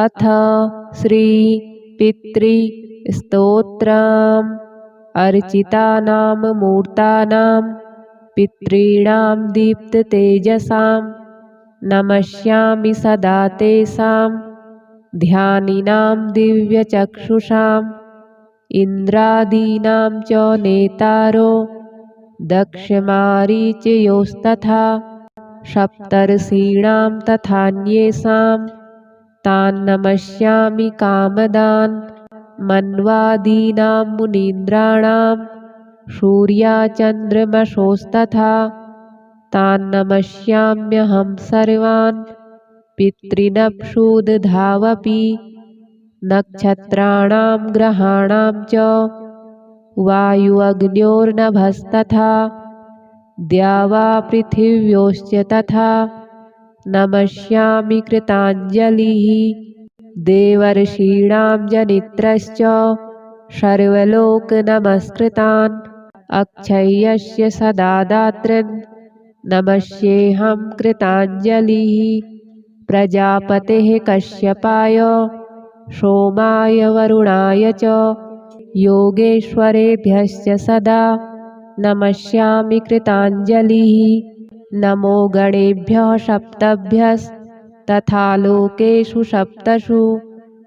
अथ श्री पितृस्तोत्रम् अर्चितानां मूर्तानां पितॄणां दीप्ततेजसां नमस्यामि सदा तेषां ध्यानिनां दिव्यचक्षुषाम् इन्द्रादीनां च नेतारो दक्षमारीचयोस्तथा सप्तर्षीणां तथान्येषां तान् नमस्यामि कामदान् मन्वादीनां मुनीन्द्राणां सूर्याचन्द्रमसोस्तथा तान् नमस्याम्यहं सर्वान् पितॄनप्सुदधावपि नक्षत्राणां ग्रहाणां च वायुअग्न्योर्नभस्तथा द्यावा पृथिव्योश्च तथा नमस्यामि कृताञ्जलिः देवर्षीणां जनित्रश्च सर्वलोकनमस्कृतान् अक्षय्यस्य सदा दातॄन् नमस्येऽहं कृताञ्जलिः प्रजापतेः कश्यपाय सोमाय वरुणाय च योगेश्वरेभ्यश्च सदा नमस्यामि कृताञ्जलिः नमो गणेभ्यः सप्तभ्यस्तथा लोकेषु सप्तषु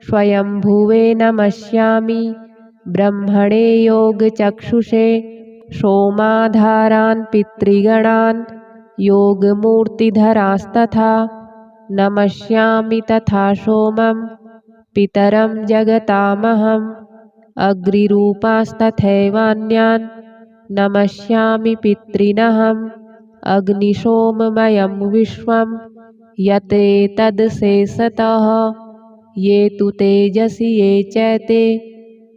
स्वयंभुवे नमस्यामि ब्रह्मणे योगचक्षुषे सोमाधारान् पितृगणान् योगमूर्तिधरास्तथा नमस्यामि तथा सोमं पितरं जगतामहम् अग्निरूपास्तथैवान्यान् नमस्यामि पितॄनहम् अग्निशोममयं विश्वं यतेतदशेषतः ये तु तेजसि ये चैते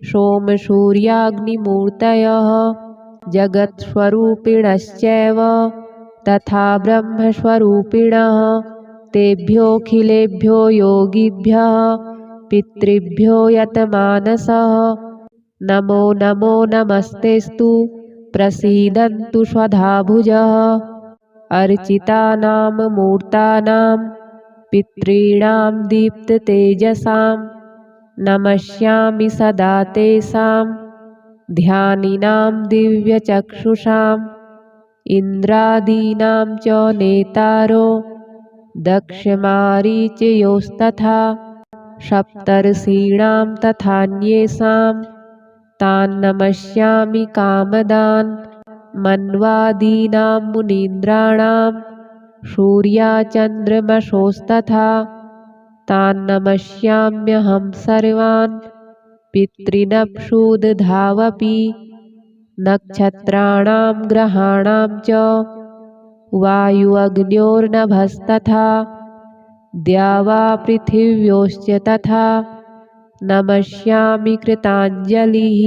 सोमसूर्याग्निमूर्तयः जगत्स्वरूपिणश्चैव तथा ब्रह्मस्वरूपिणः तेभ्योऽखिलेभ्यो योगिभ्यः पितृभ्यो यतमानसः नमो नमो नमस्तेस्तु प्रसीदन्तु स्वधाभुजः अर्चितानां मूर्तानां पितॄणां दीप्ततेजसां नमस्यामि सदा तेषां ध्यानिनां दिव्यचक्षुषाम् इन्द्रादीनां च नेतारो दक्षमारीचयोस्तथा सप्तर्षीणां तथान्येषां तान् नमस्यामि कामदान् मन्वादीनां मुनीन्द्राणां सूर्याचन्द्रमसोस्तथा तान् नमस्याम्यहं सर्वान् पितॄनप्सुदधावपि नक्षत्राणां ग्रहाणां च वायुअग्न्योर्नभस्तथा द्यावा पृथिव्योश्च तथा नमस्यामि कृताञ्जलिः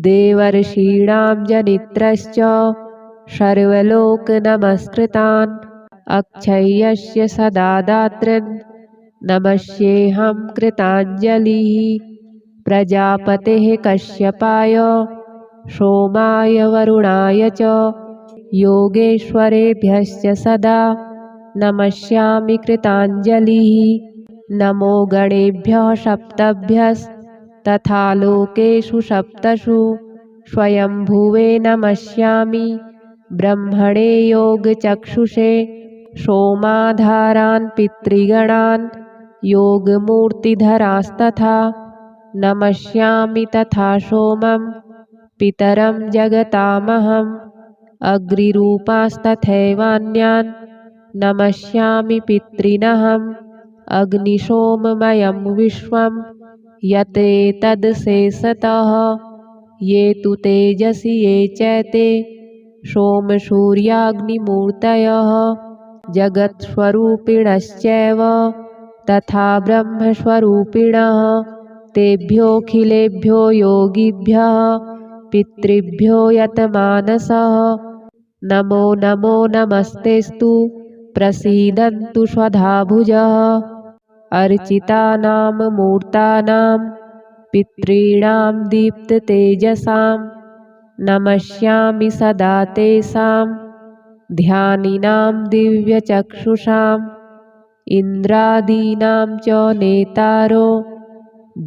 देवर्षीणां जनित्रश्च सर्वलोकनमस्कृतान् अक्षय्यस्य सदा दातॄन् नमस्येऽहं कृताञ्जलिः प्रजापतेः कश्यपाय सोमाय वरुणाय च योगेश्वरेभ्यश्च सदा नमस्यामि कृताञ्जलिः नमो गणेभ्यः सप्तभ्यस्तथा लोकेषु सप्तषु स्वयंभुवे नमस्यामि ब्रह्मणे योगचक्षुषे सोमाधारान् पितृगणान् योगमूर्तिधरास्तथा नमस्यामि तथा सोमं पितरं जगतामहम् अग्निरूपास्तथैवान्यान् नमस्यामि पितॄनहम् अग्निशोममयं विश्वं यतेतदशेषतः ये तु तेजसि ये चैते सोमसूर्याग्निमूर्तयः जगत्स्वरूपिणश्चैव तथा ब्रह्मस्वरूपिणः तेभ्योऽखिलेभ्यो योगिभ्यः पितृभ्यो यतमानसः नमो नमो नमस्तेस्तु प्रसीदन्तु स्वधाभुजः अर्चितानां मूर्तानां पितॄणां दीप्ततेजसां नमस्यामि सदा तेषां ध्यानिनां दिव्यचक्षुषाम् इन्द्रादीनां च नेतारो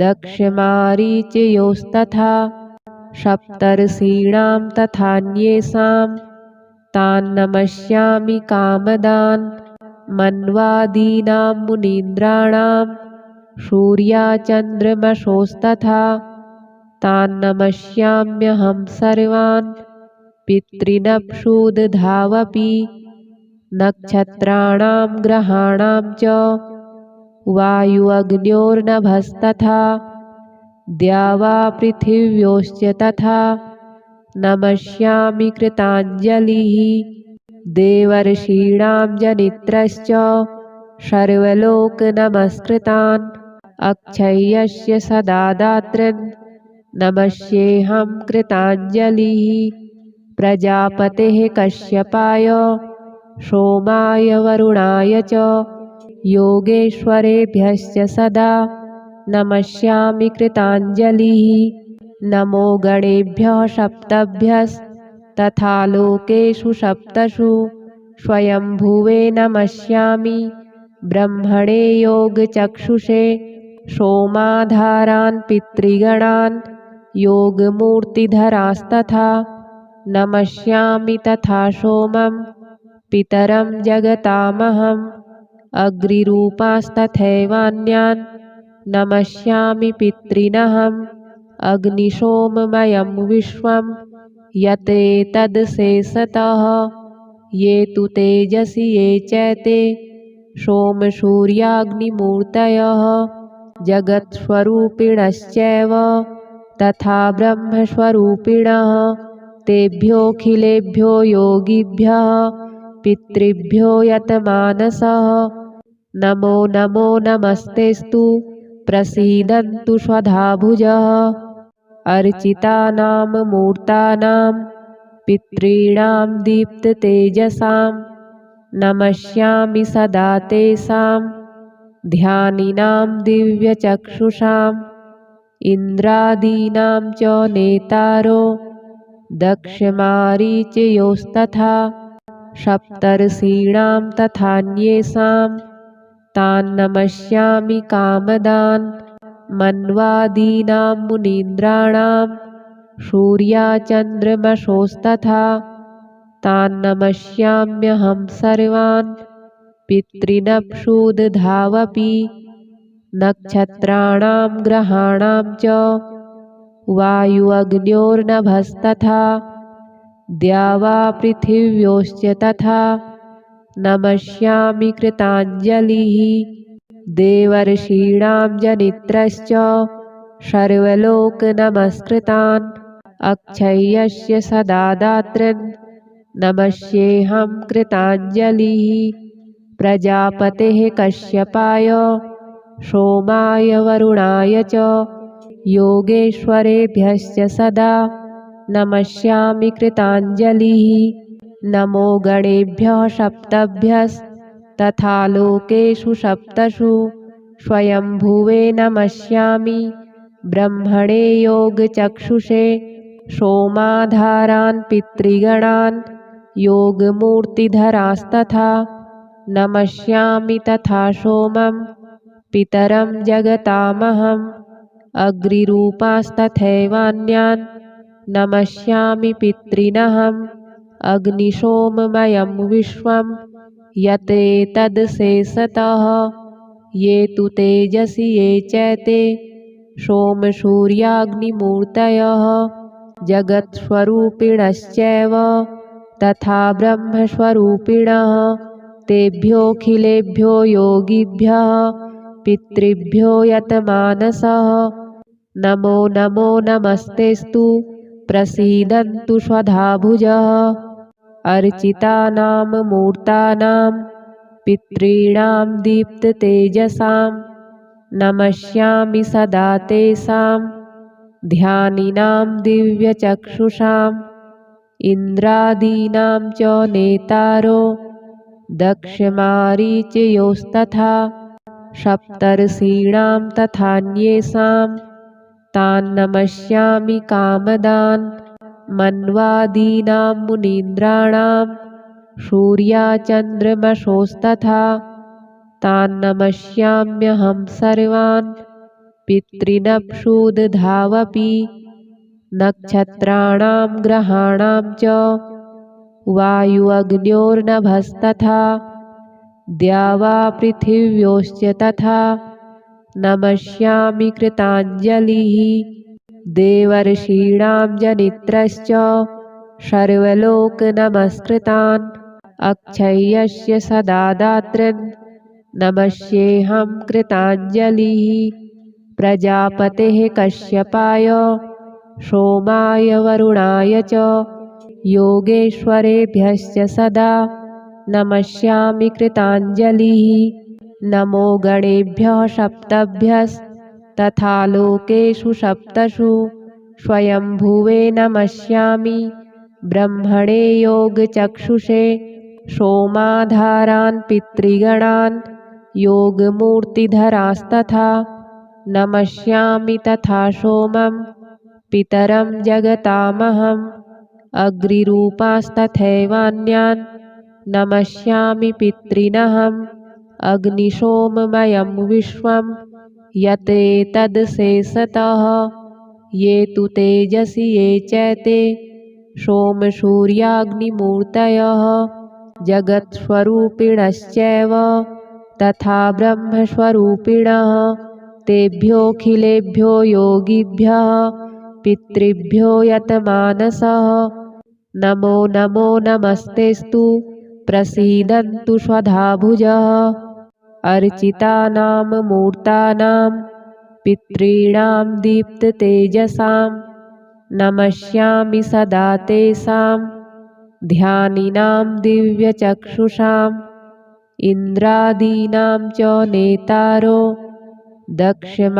दक्षमारीचयोस्तथा सप्तर्षीणां तथान्येषां तान् नमस्यामि कामदान् मन्वादीनां मुनीन्द्राणां सूर्याचन्द्रमसोस्तथा तान् नमस्याम्यहं सर्वान् पितॄनप्सुदधावपि नक्षत्राणां ग्रहाणां च वायुअग्न्योर्नभस्तथा द्यावा पृथिव्योश्च तथा नमस्यामि कृताञ्जलिः देवर्षीणां जनित्रश्च सर्वलोकनमस्कृतान् अक्षय्यस्य सदा दातॄन् नमस्येऽहं कृताञ्जलिः प्रजापतेः कश्यपाय सोमाय वरुणाय च योगेश्वरेभ्यश्च सदा नमस्यामि कृताञ्जलिः नमो गणेभ्यः सप्तभ्यस्तथा लोकेषु सप्तषु स्वयंभुवे नमस्यामि ब्रह्मणे योगचक्षुषे सोमाधारान् पितृगणान् योगमूर्तिधरास्तथा नमस्यामि तथा सोमं पितरं जगतामहम् अग्निरूपास्तथैवान्यान् नमस्यामि पितॄनहम् अग्निशोममयं विश्वं यतेतदशेषतः ये तु तेजसि ये चैते सोमसूर्याग्निमूर्तयः जगत्स्वरूपिणश्चैव तथा ब्रह्मस्वरूपिणः तेभ्योऽखिलेभ्यो योगिभ्यः पितृभ्यो यतमानसः नमो नमो नमस्तेस्तु प्रसीदन्तु स्वधाभुजः अर्चितानां मूर्तानां पितॄणां दीप्ततेजसां नमस्यामि सदा तेषां ध्यानिनां दिव्यचक्षुषाम् इन्द्रादीनां च नेतारो दक्षमारीचयोस्तथा सप्तर्षीणां तथान्येषां तान् नमस्यामि कामदान् मन्वादीनां मुनीन्द्राणां सूर्याचन्द्रमसोस्तथा तान् नमस्याम्यहं सर्वान् पितॄनप्सुदधावपि नक्षत्राणां ग्रहाणां च वायुअग्न्योर्नभस्तथा द्यावा पृथिव्योश्च तथा नमस्यामि कृताञ्जलिः देवर्षीणां जनित्रश्च सर्वलोकनमस्कृतान् अक्षय्यस्य सदा दातॄन् नमस्येऽहं कृताञ्जलिः प्रजापतेः कश्यपाय सोमाय वरुणाय च योगेश्वरेभ्यश्च सदा नमस्यामि कृताञ्जलिः नमो गणेभ्यः सप्तभ्यस्तथा लोकेषु सप्तषु स्वयंभुवे नमस्यामि ब्रह्मणे योगचक्षुषे सोमाधारान् पितृगणान् योगमूर्तिधरास्तथा नमस्यामि तथा सोमं पितरं जगतामहम् अग्निरूपास्तथैवान्यान् नमस्यामि पितॄनहम् अग्निशोममयं विश्वं यतेतदशेषतः ये तु तेजसि ये चैते सोमसूर्याग्निमूर्तयः जगत्स्वरूपिणश्चैव तथा ब्रह्मस्वरूपिणः तेभ्योऽखिलेभ्यो योगिभ्यः पितृभ्यो यतमानसः नमो नमो नमस्तेस्तु प्रसीदन्तु स्वधाभुजः अर्चितानां मूर्तानां पितॄणां दीप्ततेजसां नमस्यामि सदा तेषां ध्यानिनां दिव्यचक्षुषाम् इन्द्रादीनां च नेतारो दक्षमारीचयोस्तथा सप्तर्षीणां तथान्येषां तान् नमस्यामि कामदान् मन्वादीनां मुनीन्द्राणां सूर्याचन्द्रमसोस्तथा तान् नमस्याम्यहं सर्वान् पितॄनक्षूदधावपि नक्षत्राणां ग्रहाणां च वायुअग्न्योर्नभस्तथा द्यावा पृथिव्योश्च तथा नमस्यामि कृताञ्जलिः देवर्षीणां जनित्रश्च सर्वलोकनमस्कृतान् अक्षय्यस्य सदा दातॄन् नमस्येऽहं कृताञ्जलिः प्रजापतेः कश्यपाय सोमाय वरुणाय च योगेश्वरेभ्यश्च सदा नमस्यामि कृताञ्जलिः नमो गणेभ्यः सप्तभ्यस्तथा लोकेषु सप्तषु स्वयंभुवे नमस्यामि ब्रह्मणे योगचक्षुषे सोमाधारान् पितृगणान् योगमूर्तिधरास्तथा नमस्यामि तथा सोमं पितरं जगतामहम् अग्निरूपास्तथैवान्यान् नमस्यामि पितॄनहम् अग्निशोममयं विश्वं यतेतदशेषतः ये तु तेजसि ये चैते सोमसूर्याग्निमूर्तयः जगत्स्वरूपिणश्चैव तथा ब्रह्मस्वरूपिणः तेभ्योऽखिलेभ्यो योगिभ्यः पितृभ्यो यतमानसः नमो नमो नमस्तेस्तु प्रसीदन्तु स्वधाभुजः अर्चितानां मूर्तानां पितॄणां दीप्ततेजसां नमस्यामि सदा तेषां ध्यानिनां दिव्यचक्षुषाम् इन्द्रादीनां च नेतारो दक्षमारीचयोस्तथा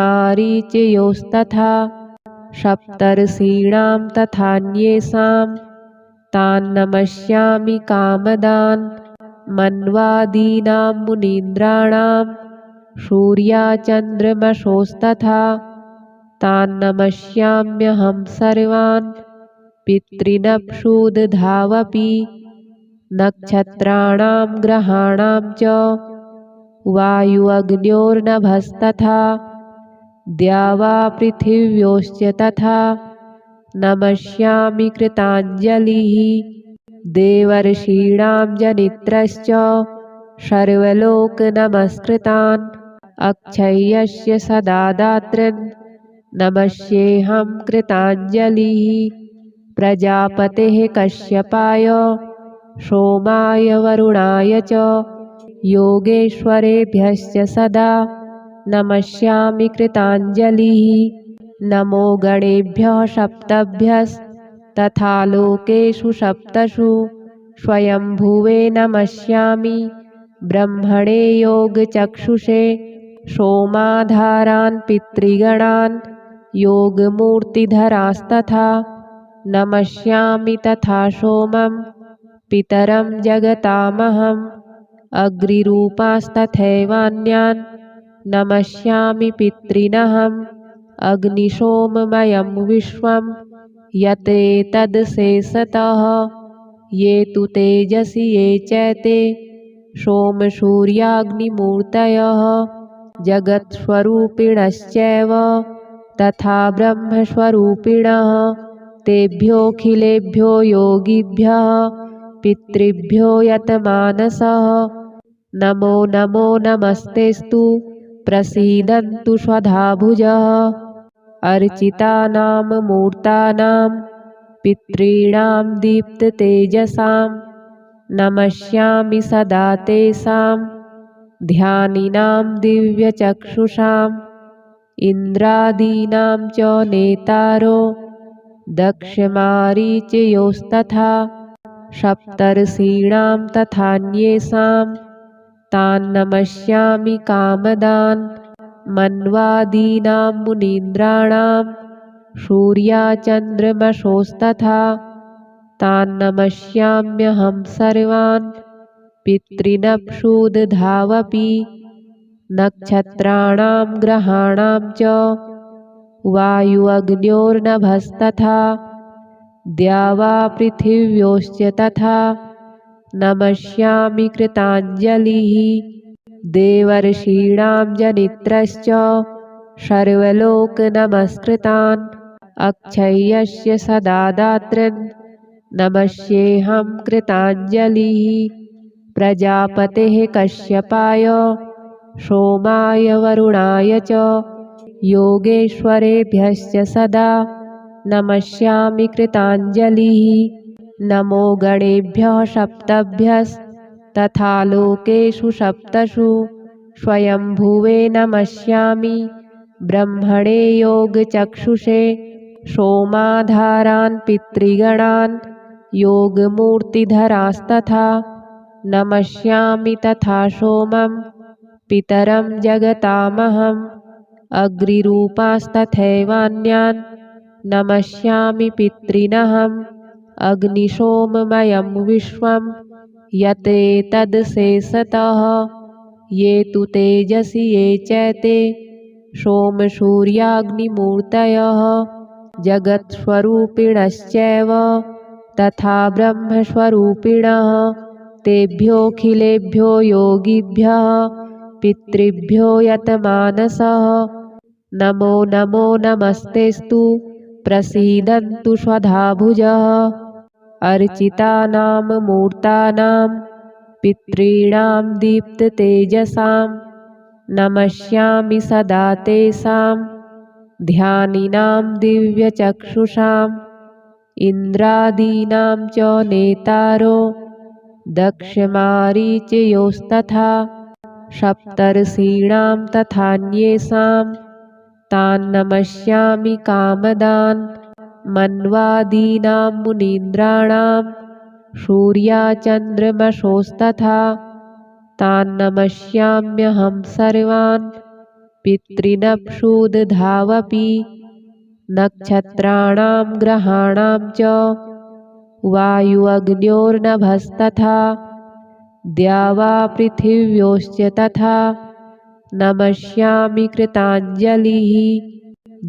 सप्तर्षीणां तथान्येषां तान् नमस्यामि कामदान् मन्वादीनां मुनीन्द्राणां सूर्याचन्द्रमसोस्तथा तान् नमस्याम्यहं सर्वान् पितॄनक्षूदधावपि नक्षत्राणां ग्रहाणां च वायुअग्न्योर्नभस्तथा द्यावा पृथिव्योश्च तथा नमस्यामि कृताञ्जलिः देवर्षीणां जनित्रश्च सर्वलोकनमस्कृतान् अक्षय्यस्य सदा दातॄन् नमस्येऽहं कृताञ्जलिः प्रजापतेः कश्यपाय सोमाय वरुणाय च योगेश्वरेभ्यश्च सदा नमस्यामि कृताञ्जलिः नमो गणेभ्यः सप्तभ्यस्तथा लोकेषु सप्तषु स्वयंभुवे नमस्यामि ब्रह्मणे योगचक्षुषे सोमाधारान् पितृगणान् योगमूर्तिधरास्तथा नमस्यामि तथा सोमं पितरं जगतामहम् अग्निरूपास्तथैवान्यान् नमस्यामि पितॄनहम् अग्निशोममयं विश्वं यतेतदशेषतः ये तु तेजसि ये चैते सोमसूर्याग्निमूर्तयः जगत्स्वरूपिणश्चैव तथा ब्रह्मस्वरूपिणः तेभ्योऽखिलेभ्यो योगिभ्यः पितृभ्यो यतमानसः नमो नमो नमस्तेस्तु प्रसीदन्तु स्वधाभुजः अर्चितानां मूर्तानां पितॄणां दीप्ततेजसां नमस्यामि सदा तेषां ध्यानिनां दिव्यचक्षुषाम् इन्द्रादीनां च नेतारो दक्षमारीचयोस्तथा सप्तर्षीणां तथान्येषां तान् नमस्यामि कामदान् मन्वादीनां मुनीन्द्राणां सूर्याचन्द्रमसोस्तथा तान् नमस्याम्यहं सर्वान् पितॄनक्षूदधावपि नक्षत्राणां ग्रहाणां च वायुअग्न्योर्नभस्तथा द्यावा पृथिव्योश्च तथा नमस्यामि कृताञ्जलिः देवर्षीणां जनित्रश्च सर्वलोकनमस्कृतान् अक्षय्यस्य सदा दातॄन् नमस्येऽहं कृताञ्जलिः प्रजापतेः कश्यपाय सोमाय वरुणाय च योगेश्वरेभ्यश्च सदा नमस्यामि कृताञ्जलिः नमो गणेभ्यः सप्तभ्यस्तथा लोकेषु सप्तषु स्वयंभुवे नमस्यामि ब्रह्मणे योगचक्षुषे सोमाधारान् पितृगणान् योगमूर्तिधरास्तथा नमस्यामि तथा सोमं पितरं जगतामहम् अग्निरूपास्तथैवान्यान् नमस्यामि पितॄनहम् अग्निशोममयं विश्वं यतेतदशेषतः ये तु तेजसि ये चैते सोमसूर्याग्निमूर्तयः जगत्स्वरूपिणश्चैव तथा ब्रह्मस्वरूपिणः तेभ्योऽखिलेभ्यो योगिभ्यः पितृभ्यो यतमानसः नमो नमो नमस्तेस्तु प्रसीदन्तु स्वधाभुजः अर्चितानां मूर्तानां पितॄणां दीप्ततेजसां नमस्यामि सदा तेषां ध्यानिनां दिव्यचक्षुषाम् इन्द्रादीनां च नेतारो दक्षमारीचयोस्तथा सप्तर्षीणां तथान्येषां तान् नमस्यामि कामदान् मन्वादीनां मुनीन्द्राणां सूर्याचन्द्रमसोस्तथा तान् नमस्याम्यहं सर्वान् पितॄनप्सुदधावपि नक्षत्राणां ग्रहाणां च वायुअग्न्योर्नभस्तथा द्यावापृथिव्योश्च तथा नमस्यामि कृताञ्जलिः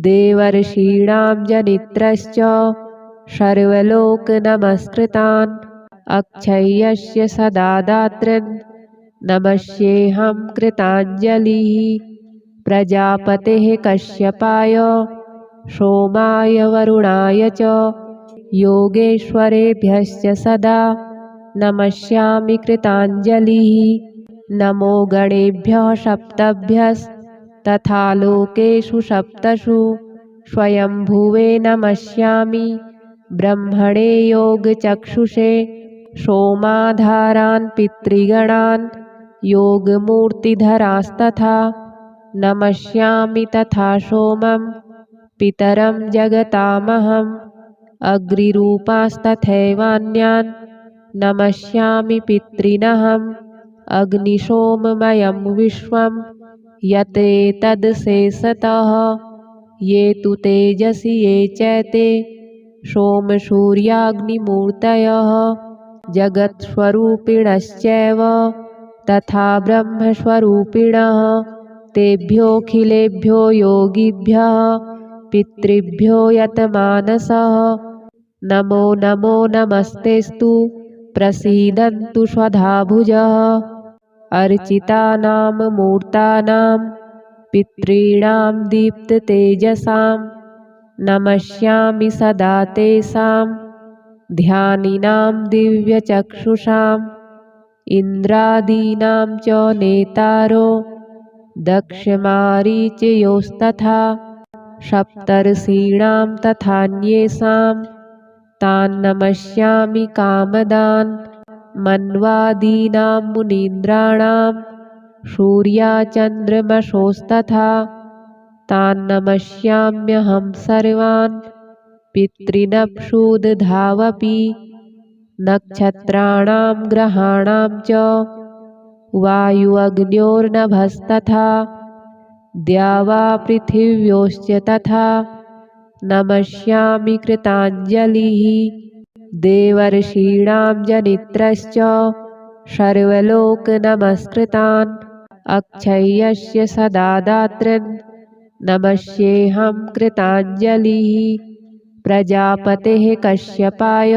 देवर्षीणां जनित्रश्च सर्वलोकनमस्कृतान् अक्षय्यस्य सदा दातॄन् नमस्येऽहं कृताञ्जलिः प्रजापतेः कश्यपाय सोमाय वरुणाय च योगेश्वरेभ्यश्च सदा नमस्यामि कृताञ्जलिः नमो गणेभ्यः सप्तभ्यस्तथा लोकेषु सप्तषु स्वयंभुवे नमस्यामि ब्रह्मणे योगचक्षुषे सोमाधारान् पितृगणान् योगमूर्तिधरास्तथा नमस्यामि तथा सोमं पितरं जगतामहम् अग्निरूपास्तथैवान्यान् नमस्यामि पितॄनहम् अग्निशोममयं विश्वं यतेतदशेषतः ये तु तेजसि ये चैते सोमसूर्याग्निमूर्तयः जगत्स्वरूपिणश्चैव तथा ब्रह्मस्वरूपिणः तेभ्योऽखिलेभ्यो योगिभ्यः पितृभ्यो यतमानसः नमो नमो नमस्तेस्तु प्रसीदन्तु स्वधाभुजः अर्चितानां मूर्तानां पितॄणां दीप्ततेजसां नमस्यामि सदा तेषां ध्यानिनां दिव्यचक्षुषाम् इन्द्रादीनां च नेतारो दक्षमारीचयोस्तथा सप्तर्षीणां तथान्येषां तान् नमस्यामि कामदान् मन्वादीनां मुनीन्द्राणां सूर्याचन्द्रमसोस्तथा तान् नमस्याम्यहं सर्वान् पितॄनप्सुदधावपि नक्षत्राणां ग्रहाणां च वायुअग्न्योर्नभस्तथा द्यावापृथिव्योश्च तथा नमस्यामि कृताञ्जलिः देवर्षीणां जनित्रश्च सर्वलोकनमस्कृतान् अक्षय्यस्य सदा दातॄन् नमस्येऽहं कृताञ्जलिः प्रजापतेः कश्यपाय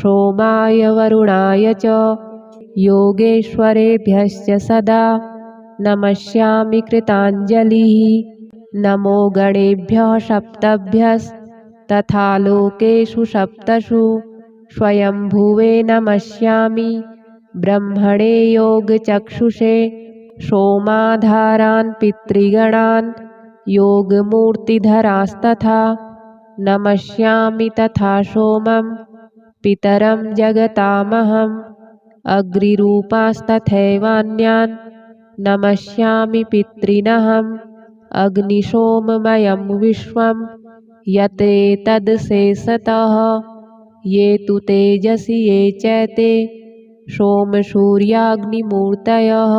सोमाय वरुणाय च योगेश्वरेभ्यश्च सदा नमस्यामि कृताञ्जलिः। नमो गणेभ्यः सप्तभ्यस्तथा लोकेषु सप्तषु स्वयंभुवे नमस्यामि ब्रह्मणे योगचक्षुषे सोमाधारान् पितृगणान् योगमूर्तिधरास्तथा नमस्यामि तथा सोमं पितरं जगतामहम् अग्निरूपास्तथैवान्यान् नमस्यामि पितॄनहम् अग्निशोममयं विश्वं यतेतदशेषतः ये तु तेजसि ये चैते सोमसूर्याग्निमूर्तयः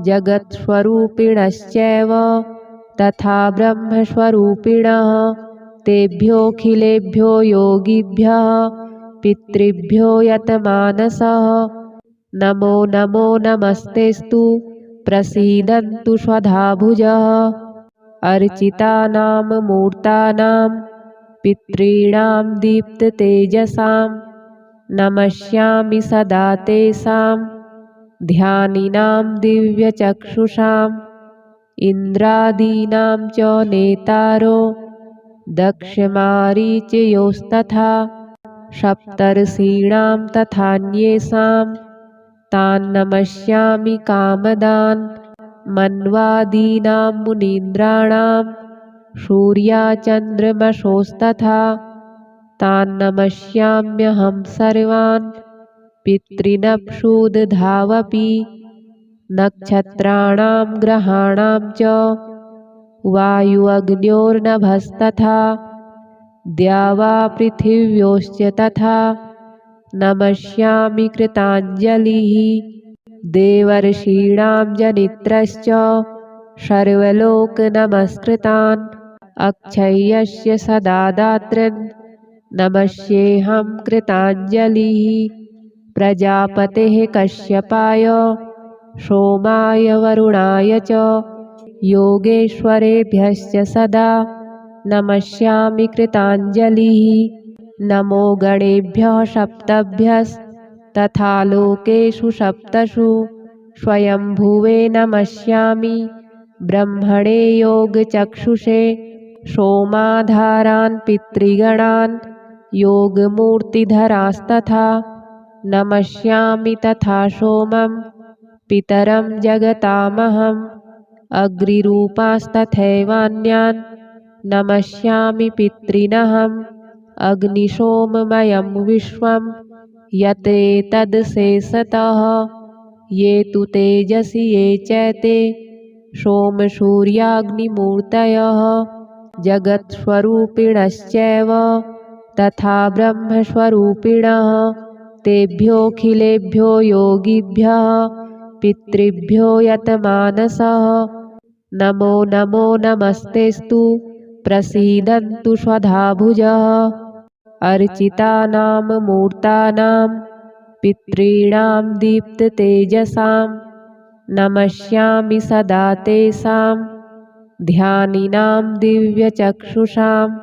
जगत्स्वरूपिणश्चैव तथा ब्रह्मस्वरूपिणः तेभ्योऽखिलेभ्यो योगिभ्यः पितृभ्यो यतमानसः नमो नमो नमस्तेस्तु प्रसीदन्तु स्वधाभुजः। अर्चितानां मूर्तानां पितॄणां दीप्ततेजसां नमस्यामि सदा तेषां ध्यानिनां दिव्यचक्षुषाम् इन्द्रादीनां च नेतारो दक्षमारीचयोस्तथा सप्तर्षीणां तथान्येषां तान् नमस्यामि कामदान् मन्वादीनां मुनीन्द्राणां सूर्याचन्द्रमसोस्तथा तान् नमस्याम्यहं सर्वान् पितॄनप्सुदधावपि नक्षत्राणां ग्रहाणां च वायुअग्न्योर्नभस्तथा द्यावा पृथिव्योश्च तथा नमस्यामि कृताञ्जलिः। देवर्षीणां जनित्रश्च सर्वलोकनमस्कृतान् अक्षय्यस्य सदा दातॄन् नमस्येऽहं कृताञ्जलिः। प्रजापतेः कश्यपाय सोमाय वरुणाय च योगेश्वरेभ्यश्च सदा नमस्यामि कृताञ्जलिः। नमो गणेभ्यः सप्तभ्यस्तथा लोकेषु सप्तषु स्वयंभुवे नमस्यामि ब्रह्मणे योगचक्षुषे सोमाधारान् पितृगणान् योगमूर्तिधरास्तथा नमस्यामि तथा सोमं पितरं जगतामहम् अग्निरूपास्तथैवान्यान् नमस्यामि पितॄनहम् अग्निशोममयं विश्वं यतेतदशेषतः ये तु तेजसि ये चैते सोमसूर्याग्निमूर्तयः जगत्स्वरूपिणश्चैव तथा ब्रह्मस्वरूपिणः तेभ्योऽखिलेभ्यो योगिभ्यः पितृभ्यो यतमानसः नमो नमो नमस्तेस्तु प्रसीदन्तु स्वधाभुजः। अर्चितानां मूर्तानां पितॄणां दीप्ततेजसां नमस्यामि सदा तेषां ध्यानिनां दिव्यचक्षुषाम्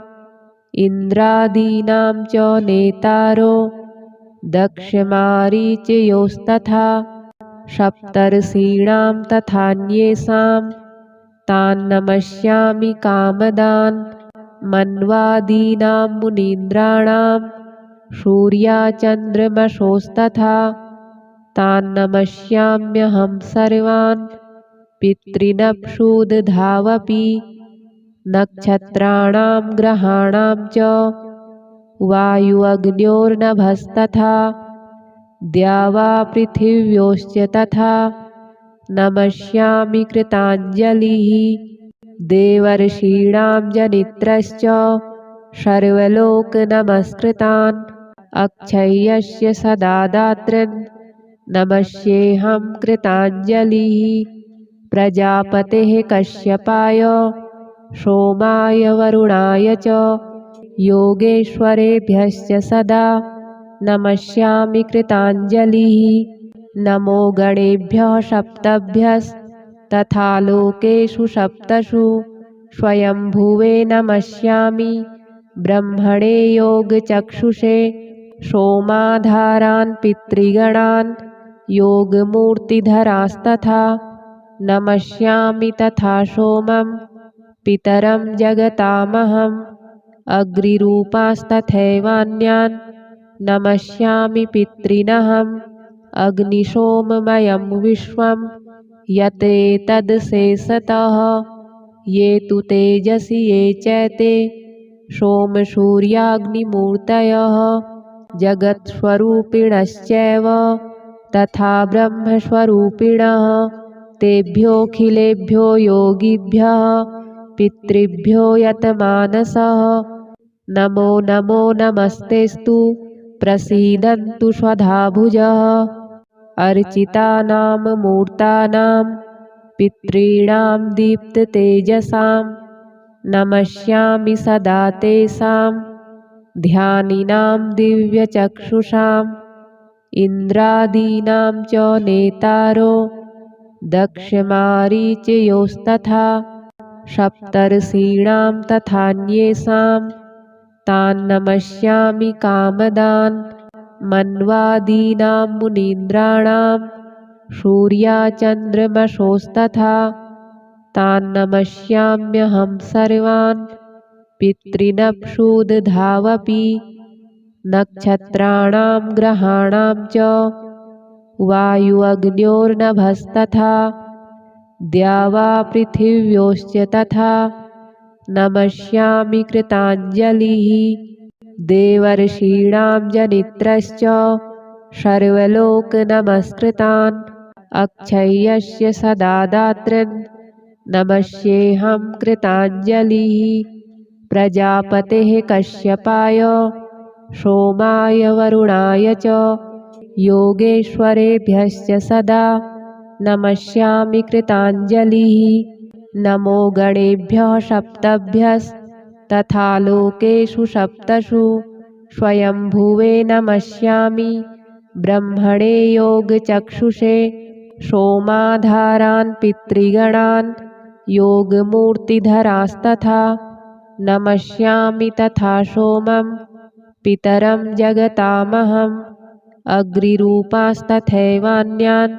इन्द्रादीनां च नेतारो दक्षमारीचयोस्तथा सप्तर्षीणां तथान्येषां तान् नमस्यामि कामदान् मन्वादीनां मुनीन्द्राणां सूर्याचन्द्रमसोस्तथा तान् नमस्याम्यहं सर्वान् पितॄनप्सुदधावपि नक्षत्राणां ग्रहाणां च वायुअग्न्योर्नभस्तथा द्यावा पृथिव्योश्च तथा नमस्यामि कृताञ्जलिः। देवर्षीणां जनित्रश्च सर्वलोकनमस्कृतान् अक्षय्यस्य सदा दातॄन् नमस्येऽहं कृताञ्जलिः। प्रजापतेः कश्यपाय सोमाय वरुणाय च योगेश्वरेभ्यश्च सदा नमस्यामि कृताञ्जलिः। नमो गणेभ्यः सप्तभ्यस्तथा लोकेषु सप्तषु स्वयंभुवे नमस्यामि ब्रह्मणे योगचक्षुषे सोमाधारान् पितृगणान् योगमूर्तिधरास्तथा नमस्यामि तथा सोमं पितरं जगतामहम् अग्निरूपास्तथैवान्यान् नमस्यामि पितॄनहम् अग्निशोममयं विश्वं यतेतदशेषतः ये तु तेजसि ये चैते सोमसूर्याग्निमूर्तयः जगत्स्वरूपिणश्चैव तथा ब्रह्मस्वरूपिणः तेभ्योऽखिलेभ्यो योगिभ्यः पितृभ्यो यतमानसः नमो नमो नमस्तेस्तु प्रसीदन्तु स्वधाभुजः अर्चितानां मूर्तानां पितॄणां दीप्ततेजसां नमस्यामि सदा तेषां ध्यानिनां दिव्यचक्षुषाम् इन्द्रादीनां च नेतारो दक्षमारीचयोस्तथा सप्तर्षीणां तथान्येषां तान् नमस्यामि कामदान् मन्वादीनां मुनीन्द्राणां सूर्याचन्द्रमसोस्तथा तान् नमस्याम्यहं सर्वान् पितॄनप्सुदधावपि नक्षत्राणां ग्रहाणां च वायुअग्न्योर्नभस्तथा द्यावा पृथिव्योश्च तथा नमस्यामि कृताञ्जलिः देवर्षीणां जनित्रश्च सर्वलोकनमस्कृतान् अक्षय्यस्य सदा दातॄन् नमस्येऽहं कृताञ्जलिः प्रजापतेः कश्यपाय सोमाय वरुणाय च योगेश्वरेभ्यश्च सदा नमस्यामि कृताञ्जलिः नमो गणेभ्यः सप्तभ्यस्तथा लोकेषु सप्तषु स्वयंभुवे नमस्यामि ब्रह्मणे योगचक्षुषे सोमाधारान् पितृगणान् योगमूर्तिधरास्तथा नमस्यामि तथा सोमं पितरं जगतामहम् अग्निरूपास्तथैवान्यान्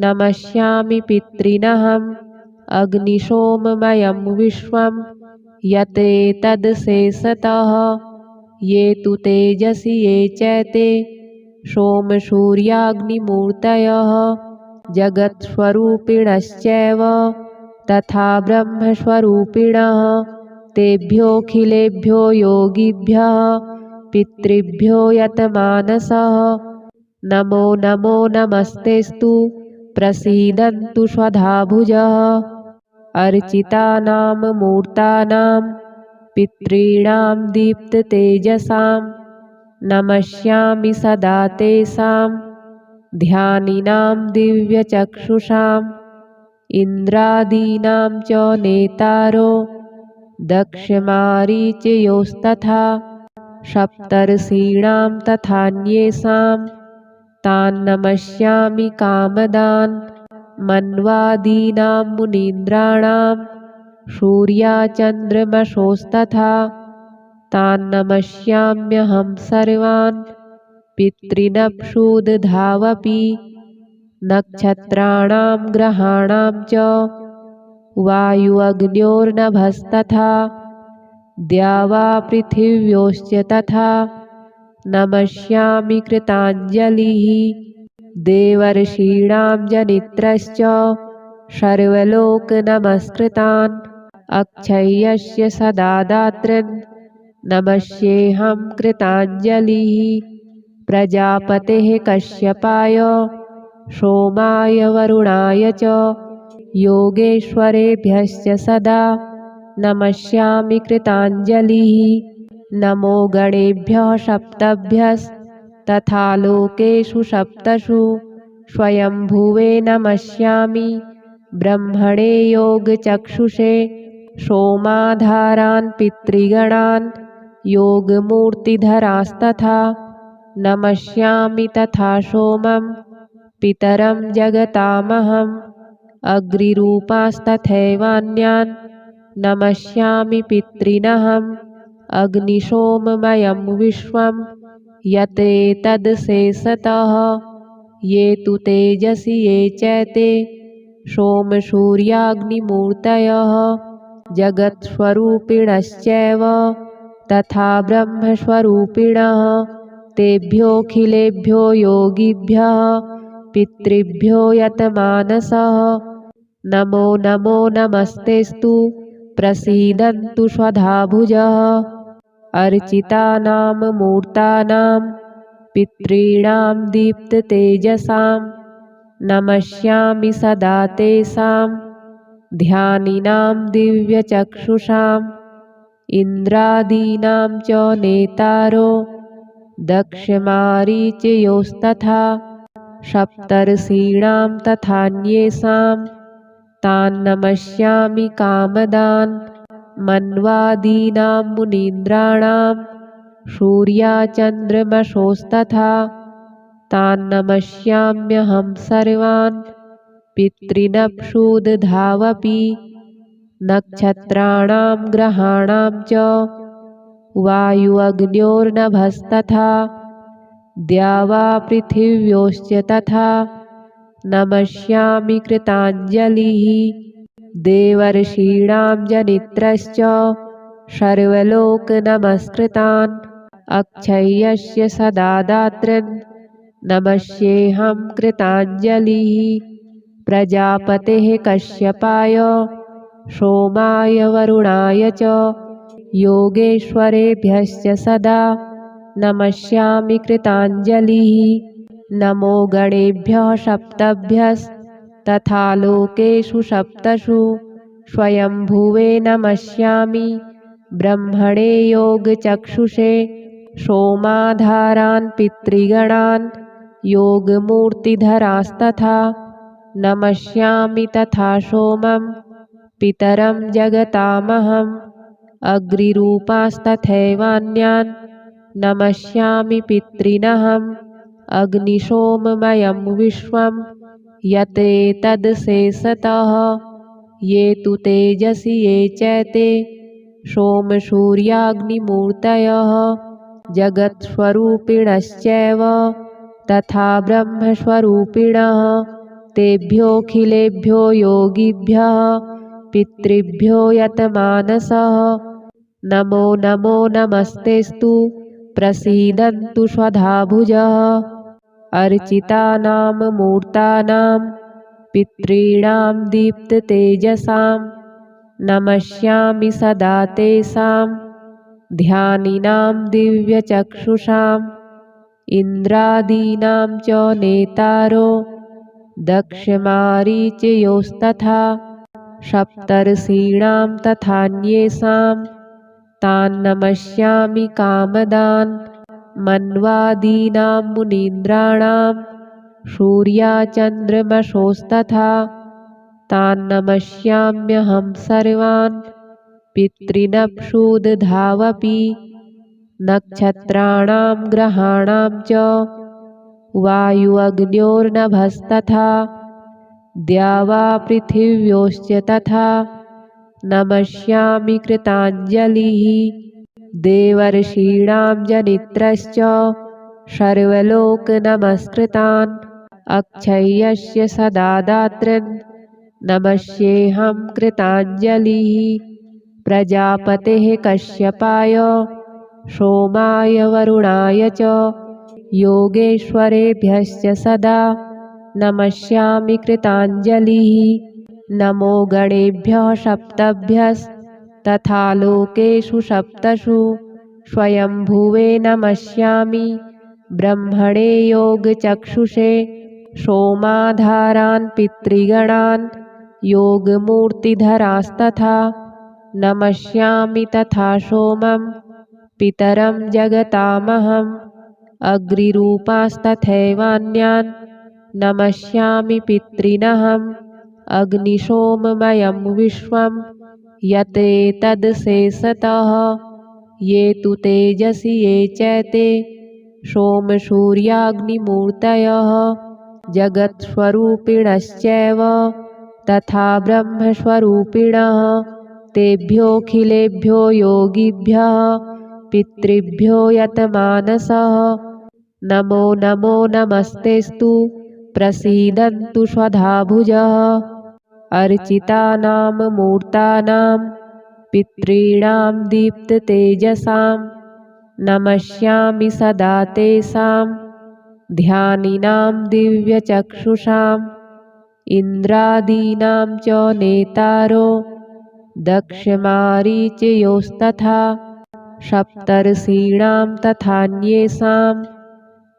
नमस्यामि पितॄनहम् अग्निशोममयं विश्वं यतेतदशेषतः ये तु तेजसि ये चैते सोमसूर्याग्निमूर्तयः जगत्स्वरूपिणश्चैव तथा ब्रह्मस्वरूपिणः तेभ्योऽखिलेभ्यो योगिभ्यः पितृभ्यो यतमानसः नमो नमो नमस्तेस्तु प्रसीदन्तु स्वधाभुजः अर्चितानां मूर्तानां पितॄणां दीप्ततेजसां नमस्यामि सदा तेषां ध्यानिनां दिव्यचक्षुषाम् इन्द्रादीनां च नेतारो दक्षमारीचयोस्तथा सप्तर्षीणां तथान्येषां तान् नमस्यामि कामदान् मन्वादीनां मुनीन्द्राणां सूर्याचन्द्रमसोस्तथा तान् नमस्याम्यहं सर्वान् पितॄनप्सुदधावपि नक्षत्राणां ग्रहाणां च वायुअग्न्योर्नभस्तथा द्यावा पृथिव्योश्च तथा नमस्यामि कृताञ्जलिः देवर्षीणां जनित्रश्च सर्वलोकनमस्कृतान् अक्षय्यस्य सदा दातॄन् नमस्येऽहं कृताञ्जलिः प्रजापतेः कश्यपाय सोमाय वरुणाय च योगेश्वरेभ्यश्च सदा नमस्यामि कृताञ्जलिः नमो गणेभ्यः सप्तभ्यस्तथा लोकेषु सप्तषु स्वयंभुवे नमस्यामि ब्रह्मणे योगचक्षुषे सोमाधारान् पितृगणान् योगमूर्तिधरास्तथा नमस्यामि तथा सोमं पितरं जगतामहम् अग्निरूपास्तथैवान्यान् नमस्यामि पितॄनहम् अग्निशोममयं विश्वं यतेतदशेषतः ये तु तेजसि ये चैते सोमसूर्याग्निमूर्तयः जगत्स्वरूपिणश्चैव तथा ब्रह्मस्वरूपिणः तेभ्योऽखिलेभ्यो योगिभ्यः पितृभ्यो यतमानसः नमो नमो नमस्तेस्तु प्रसीदन्तु स्वधाभुजः अर्चितानां मूर्तानां पितॄणां दीप्ततेजसां नमस्यामि सदा तेषां ध्यानिनां दिव्यचक्षुषाम् इन्द्रादीनां च नेतारो दक्षमारीचयोस्तथा सप्तर्षीणां तथान्येषां तान् नमस्यामि कामदान् मन्वादीनां मुनीन्द्राणां सूर्याचन्द्रमसोस्तथा तान् नमस्याम्यहं सर्वान् पितॄनप्सुदधावपि नक्षत्राणां ग्रहाणां च वायुअग्न्योर्नभस्तथा द्यावा पृथिव्योश्च तथा नमस्यामि कृताञ्जलिः देवर्षीणां जनित्रश्च सर्वलोकनमस्कृतान् अक्षय्यस्य सदा दातॄन् नमस्येऽहं कृताञ्जलिः प्रजापतेः कश्यपाय सोमाय वरुणाय च योगेश्वरेभ्यश्च सदा नमस्यामि कृताञ्जलिः नमो गणेभ्यः सप्तभ्यस्तथा लोकेषु सप्तषु स्वयंभुवे नमस्यामि ब्रह्मणे योगचक्षुषे सोमाधारान् पितृगणान् योगमूर्तिधरास्तथा नमस्यामि तथा सोमं पितरं जगतामहम् अग्निरूपास्तथैवान्यान् नमस्यामि पितॄनहम् अग्निशोममयं विश्वं यतेतदशेषतः ये तु तेजसि ये चैते सोमसूर्याग्निमूर्तयः जगत्स्वरूपिणश्चैव तथा ब्रह्मस्वरूपिणः तेभ्योऽखिलेभ्यो योगिभ्यः पितृभ्यो यतमानसः नमो नमो नमस्तेस्तु प्रसीदन्तु स्वधाभुजः अर्चितानां मूर्तानां पितॄणां दीप्ततेजसां नमस्यामि सदा तेषां ध्यानिनां दिव्यचक्षुषाम् इन्द्रादीनां च नेतारो दक्षमारीचयोस्तथा सप्तर्षीणां तथान्येषां तान् नमस्यामि कामदान् मन्वादीनां मुनीन्द्राणां सूर्याचन्द्रमसोस्तथा तान् नमस्याम्यहं सर्वान् पितॄनप्सुदधावपि नक्षत्राणां ग्रहाणां च वायुअग्न्योर्नभस्तथा द्यावा पृथिव्योश्च तथा नमस्यामि कृताञ्जलिः देवर्षीणां जनित्रश्च सर्वलोकनमस्कृतान् अक्षय्यस्य सदा दातॄन् नमस्येऽहं कृताञ्जलिः प्रजापतेः कश्यपाय सोमाय वरुणाय च योगेश्वरेभ्यश्च सदा नमस्यामि कृताञ्जलिः नमो गणेभ्यः सप्तभ्यस्तथा लोकेषु सप्तषु स्वयंभुवे नमस्यामि ब्रह्मणे योगचक्षुषे सोमाधारान् पितृगणान् योगमूर्तिधरास्तथा नमस्यामि तथा सोमं पितरं जगतामहम् अग्निरूपास्तथैवान्यान् नमस्यामि पितॄनहम् अग्निशोममयं विश्वं यतेतदशेषतः ये तु तेजसि ये चैते सोमसूर्याग्निमूर्तयः जगत्स्वरूपिणश्चैव तथा ब्रह्मस्वरूपिणः तेभ्योऽखिलेभ्यो योगिभ्यः पितृभ्यो यतमानसः नमो नमो नमस्तेस्तु प्रसीदन्तु स्वधाभुजः। अर्चितानां मूर्तानां पितॄणां दीप्ततेजसां नमस्यामि सदा तेषां ध्यानिनां दिव्यचक्षुषाम्। इन्द्रादीनां च नेतारो दक्षमारीचयोस्तथा सप्तर्षीणां तथान्येषां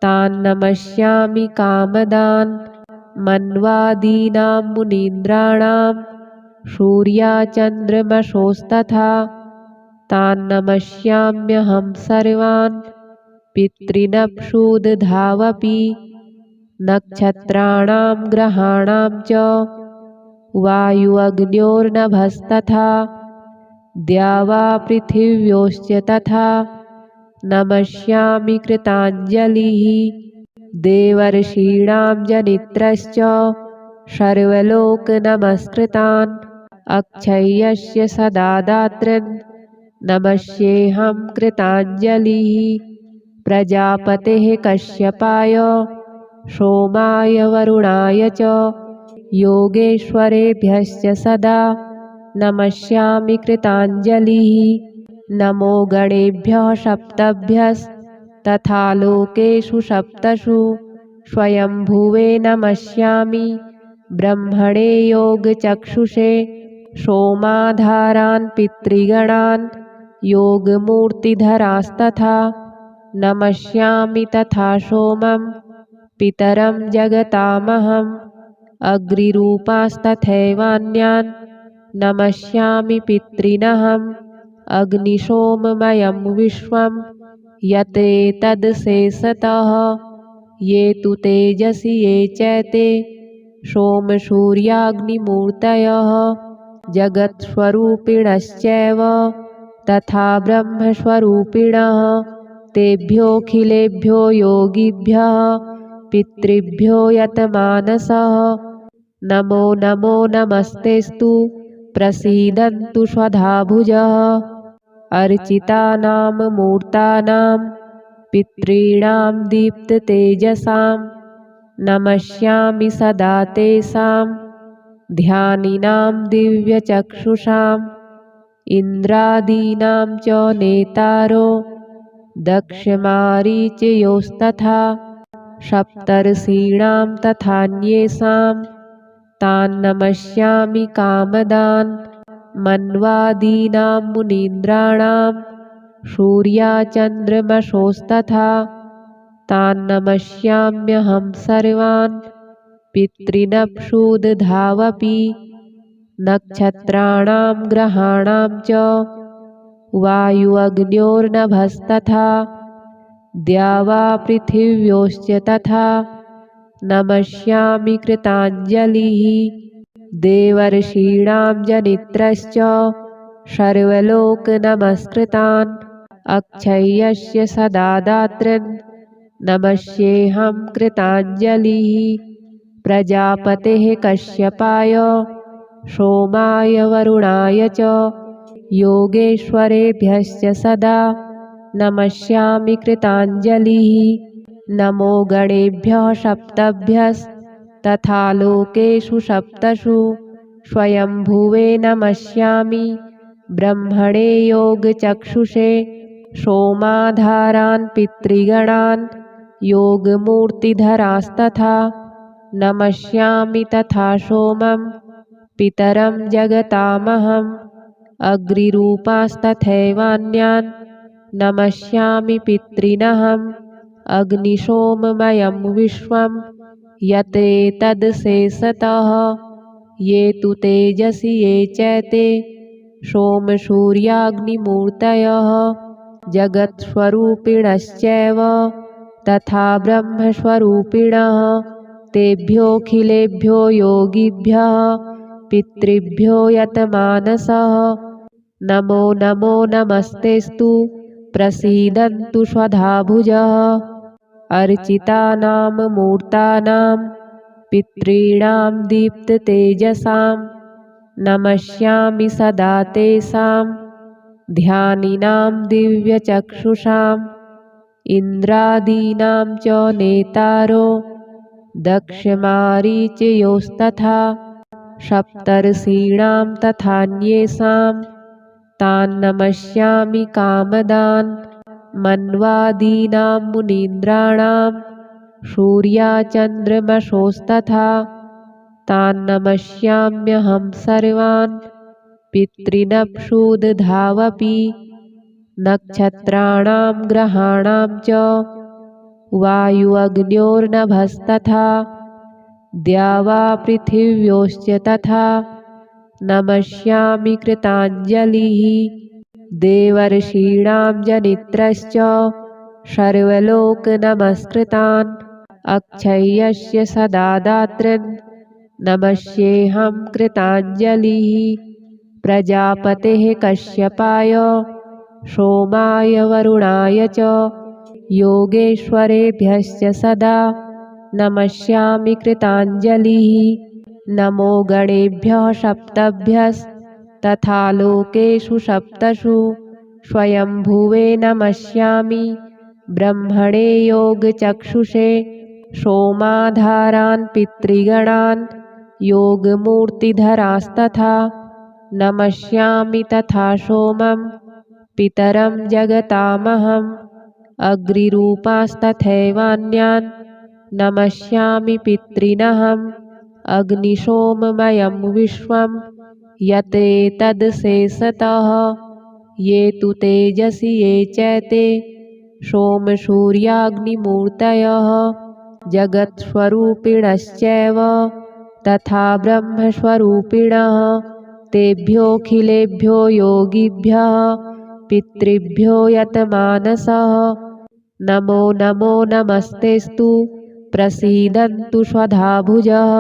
तान् नमस्यामि कामदान्। मन्वादीनां मुनीन्द्राणां सूर्याचन्द्रमसोस्तथा तान् नमस्याम्यहं सर्वान्। पितॄनप्सुदधावपि नक्षत्राणां ग्रहाणां च वायुअग्न्योर्नभस्तथा द्यावापृथिव्योश्च तथा नमस्यामि कृताञ्जलिः। देवर्षीणां जनित्रश्च सर्वलोकनमस्कृतान् अक्षय्यस्य सदा दातॄन् नमस्येऽहं कृताञ्जलिः। प्रजापतेः कश्यपाय सोमाय वरुणाय च योगेश्वरेभ्यश्च सदा नमस्यामि कृताञ्जलिः। नमो गणेभ्यः सप्तभ्यस्तथा लोकेषु सप्तसु स्वयंभुवे नमस्यामि। ब्रह्मणे योगचक्षुषे सोमाधारान् पितृगणान् योगमूर्तिधरास्तथा नमस्यामि तथा सोमं पितरं जगतामहम्। अग्निरूपास्तथैवान्यान् नमस्यामि पितॄनहम्। अग्निसोममयं विश्वं यतेतदशेषतः ये तु तेजसि ये चैते सोमसूर्याग्निमूर्तयः जगत्स्वरूपिणश्चैव तथा ब्रह्मस्वरूपिणः। तेभ्योऽखिलेभ्यो योगिभ्यः पितृभ्यो यतमानसः नमो नमो नमस्तेस्तु प्रसीदन्तु स्वधाभुजः। अर्चितानां मूर्तानां पितॄणां दीप्ततेजसां नमस्यामि सदा तेषां ध्यानिनां दिव्यचक्षुषाम्। इन्द्रादीनां च नेतारो दक्षमारीचयोस्तथा सप्तर्षीणां तथान्येषां तान् नमस्यामि कामदान्। मन्वादीनां मुनीन्द्राणां सूर्याचन्द्रमसोस्तथा तान् नमस्याम्यहं सर्वान्। पितॄनप्सुदधावपि नक्षत्राणां ग्रहाणां च वायुअग्न्योर्नभस्तथा द्यावापृथिव्योश्च तथा नमस्यामि कृताञ्जलिः। देवर्षीणां जनित्रश्च सर्वलोकनमस्कृतान् अक्षय्यस्य सदा दातॄन् नमस्येऽहं कृताञ्जलिः। प्रजापतेः कश्यपाय सोमाय वरुणाय च योगेश्वरेभ्यश्च सदा नमस्यामि कृताञ्जलिः। नमो गणेभ्यः सप्तभ्यस्तथा लोकेषु सप्तसु स्वयंभुवे नमस्यामि। ब्रह्मणे योगचक्षुषे सोमाधारान् पितृगणान् योगमूर्तिधरास्तथा नमस्यामि तथा सोमं पितरं जगतामहम्। अग्निरूपास्तथैवान्यान् नमस्यामि पितॄनहम्। अग्निसोममयं विश्वं यतेतदशेषतः ये तु तेजसि ये चैते सोमसूर्याग्निमूर्तयः जगत्स्वरूपिणश्चैव तथा ब्रह्मस्वरूपिणः। तेभ्योऽखिलेभ्यो योगिभ्यः पितृभ्यो यतमानसः नमो नमो नमस्तेस्तु प्रसीदन्तु स्वधाभुजः। अर्चितानां मूर्तानां पितॄणां दीप्ततेजसां नमस्यामि सदा तेषां ध्यानिनां दिव्यचक्षुषाम्। इन्द्रादीनां च नेतारो दक्षमारीचयोस्तथा सप्तर्षीणां तथान्येषां तान् नमस्यामि कामदान् मन्वादीनां मुनीन्द्राणां सूर्याचन्द्रमसोस्तथा तान् नमस्याम्यहं सर्वान् पितॄनप्सुदधावपि नक्षत्राणां ग्रहाणां च वायुअग्न्योर्नभस्तथा द्यावा पृथिव्योश्च तथा नमस्यामि कृताञ्जलिः देवर्षीणां जनित्रश्च सर्वलोकनमस्कृतान् अक्षय्यस्य सदा दातॄन् नमस्येऽहं कृताञ्जलिः प्रजापतेः कश्यपाय सोमाय वरुणाय च योगेश्वरेभ्यश्च सदा नमस्यामि कृताञ्जलिः नमो गणेभ्यः सप्तभ्यस्तथा लोकेषु सप्तषु स्वयंभुवे नमस्यामि ब्रह्मणे योगचक्षुषे सोमाधारान् पितृगणान् योगमूर्तिधरास्तथा नमस्यामि तथा सोमं पितरं जगतामहम् अग्निरूपास्तथैवान्यान् नमस्यामि पितॄनहम् अग्निशोममयं विश्वं यतेतदशेषतः ये तु तेजसि ये चैते सोमसूर्याग्निमूर्तयः जगत्स्वरूपिणश्चैव तथा ब्रह्मस्वरूपिणः तेभ्योऽखिलेभ्यो योगिभ्यः पितृभ्यो यतमानसः नमो नमो नमस्तेस्तु प्रसीदन्तु स्वधाभुजः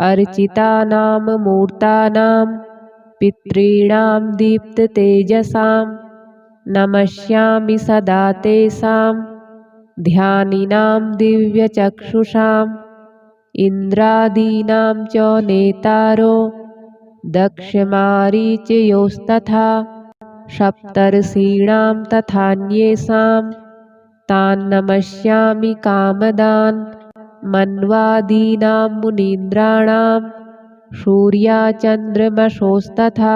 अर्चितानां मूर्तानां पितॄणां दीप्ततेजसां नमस्यामि सदा तेषां ध्यानिनां दिव्यचक्षुषाम् इन्द्रादीनां च नेतारो दक्षमारीचयोस्तथा सप्तर्षीणां तथान्येषां तान् नमस्यामि कामदान् मन्वादीनां मुनीन्द्राणां सूर्याचन्द्रमसोस्तथा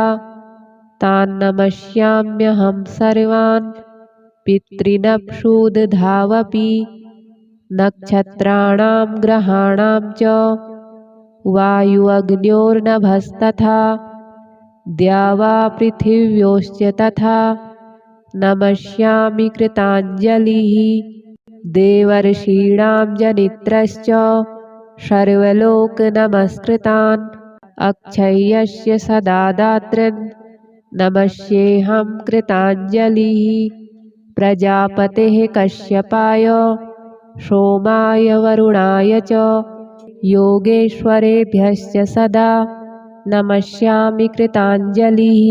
तान् नमस्याम्यहं सर्वान् पितॄनप्सुदधावपि नक्षत्राणां ग्रहाणां च वायुअग्न्योर्नभस्तथा द्यावा पृथिव्योश्च तथा नमस्यामि कृताञ्जलिः देवर्षीणां जनित्रश्च सर्वलोकनमस्कृतान् अक्षय्यस्य सदा दातॄन् नमस्येऽहं कृताञ्जलिः प्रजापतेः कश्यपाय सोमाय वरुणाय च योगेश्वरेभ्यश्च सदा नमस्यामि कृताञ्जलिः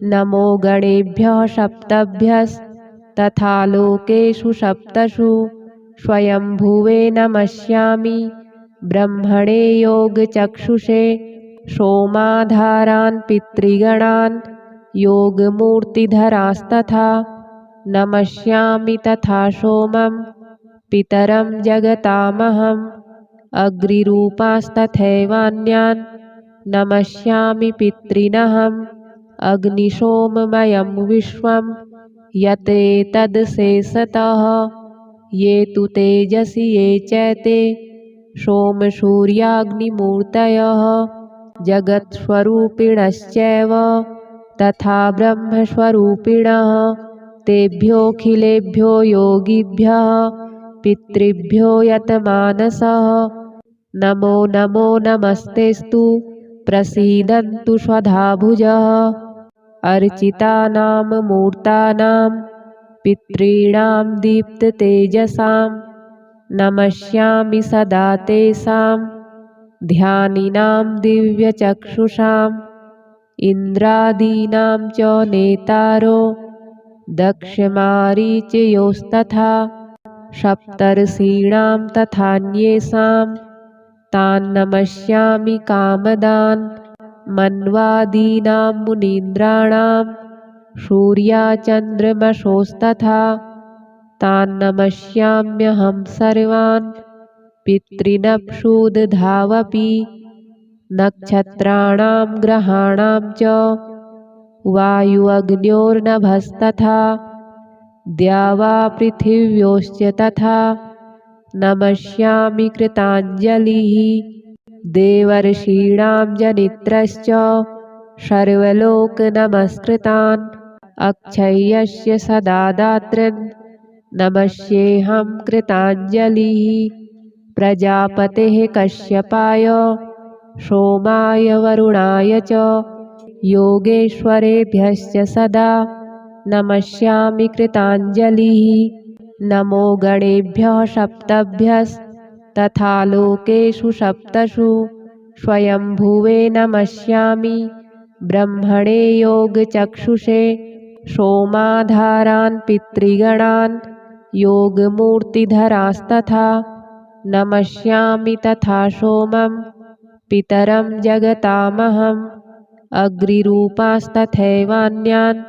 नमो गणेभ्यः सप्तभ्यस्तथा लोकेषु सप्तषु स्वयंभुवे नमस्यामि ब्रह्मणे योगचक्षुषे सोमाधारान् पितृगणान् योगमूर्तिधरास्तथा नमस्यामि तथा सोमं पितरं जगतामहम् अग्निरूपास्तथैवान्यान् नमस्यामि पितॄनहम् अग्निशोममयं विश्वं यतेतदशेषतः ये तु तेजसि ये चैते सोमसूर्याग्निमूर्तयः जगत्स्वरूपिणश्चैव तथा ब्रह्मस्वरूपिणः तेभ्योऽखिलेभ्यो योगिभ्यः पितृभ्यो यतमानसः नमो नमो नमस्तेस्तु प्रसीदन्तु स्वधाभुजः अर्चितानां मूर्तानां पितॄणां दीप्ततेजसां नमस्यामि सदा तेषां ध्यानिनां दिव्यचक्षुषाम् इन्द्रादीनां च नेतारो दक्षमारीचयोस्तथा सप्तर्षीणां तथान्येषां तान् नमस्यामि कामदान् मन्वादीनां मुनीन्द्राणां सूर्याचन्द्रमसोस्तथा तान् नमस्याम्यहं सर्वान् पितॄनप्सुदधावपि नक्षत्राणां ग्रहाणां च वायुअग्न्योर्नभस्तथा द्यावा पृथिव्योश्च तथा नमस्यामि कृताञ्जलिः देवर्षीणां जनित्रश्च सर्वलोकनमस्कृतान् अक्षय्यस्य सदा दातॄन् नमस्येऽहं कृताञ्जलिः प्रजापतेः कश्यपाय सोमाय वरुणाय च योगेश्वरेभ्यश्च सदा नमस्यामि कृताञ्जलिः नमो गणेभ्यः सप्तभ्यस्तथा लोकेषु सप्तषु स्वयंभुवे नमस्यामि ब्रह्मणे योगचक्षुषे सोमाधारान् पितृगणान् योगमूर्तिधरास्तथा नमस्यामि तथा सोमं पितरं जगतामहम् अग्निरूपास्तथैवान्यान्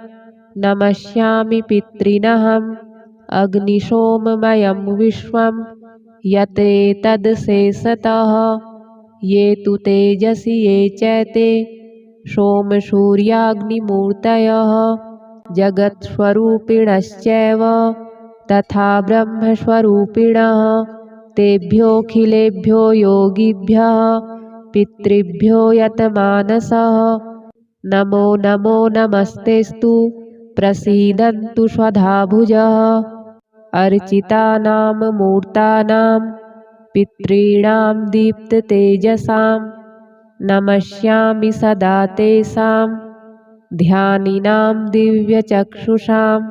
नमस्यामि पितॄनहम् अग्निशोममयं विश्वं यतेतदशेषतः ये तु तेजसि ये चैते सोमसूर्याग्निमूर्तयः जगत्स्वरूपिणश्चैव तथा ब्रह्मस्वरूपिणः तेभ्योऽखिलेभ्यो योगिभ्यः पितृभ्यो यतमानसः नमो नमो नमस्तेस्तु प्रसीदन्तु स्वधाभुजः अर्चितानां मूर्तानां पितॄणां दीप्ततेजसां नमस्यामि सदा तेषां ध्यानिनां दिव्यचक्षुषाम्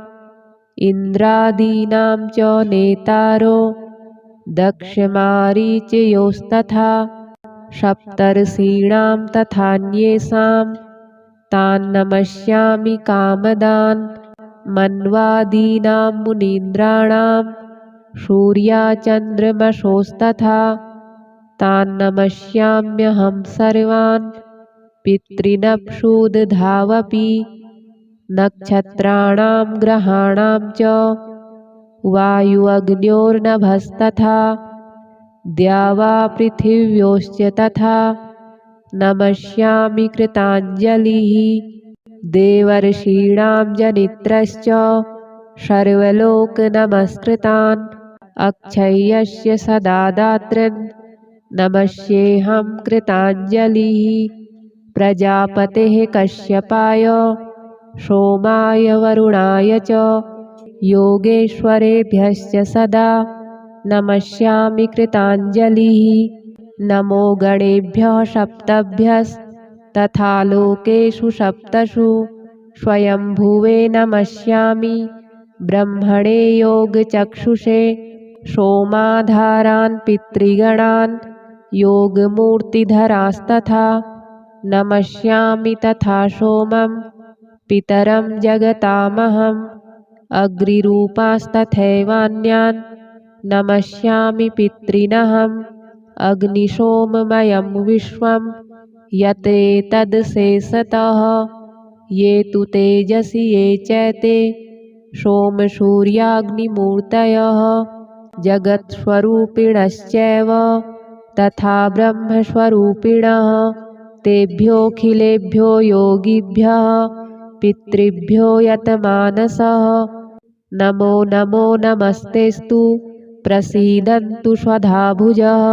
इन्द्रादीनां च नेतारो दक्षमारीचयोस्तथा सप्तर्षीणां तथान्येषां तान् नमस्यामि कामदान् मन्वादीनां मुनीन्द्राणां सूर्याचन्द्रमसोस्तथा तान् नमस्याम्यहं सर्वान् पितॄनप्सुदधावपि नक्षत्राणां ग्रहाणां च वायुअग्न्योर्नभस्तथा द्यावा पृथिव्योश्च तथा नमस्यामि कृताञ्जलिः देवर्षीणां जनित्रश्च सर्वलोकनमस्कृतान् अक्षय्यस्य सदा दातॄन् नमस्येऽहं कृताञ्जलिः प्रजापतेः कश्यपाय सोमाय वरुणाय च योगेश्वरेभ्यश्च सदा नमस्यामि कृताञ्जलिः नमो गणेभ्यः सप्तभ्यस्तथा लोकेषु सप्तषु स्वयंभुवे नमस्यामि ब्रह्मणे योगचक्षुषे सोमाधारान् पितृगणान् योगमूर्तिधरास्तथा नमस्यामि तथा सोमं पितरं जगतामहम् अग्निरूपास्तथैवान्यान् नमस्यामि पितॄनहम् अग्निशोममयं विश्वं यतेतदशेषतः ये तु तेजसि ये चैते सोमसूर्याग्निमूर्तयः जगत्स्वरूपिणश्चैव तथा ब्रह्मस्वरूपिणः तेभ्योऽखिलेभ्यो योगिभ्यः पितृभ्यो यतमानसः नमो नमो नमस्तेस्तु प्रसीदन्तु स्वधाभुजः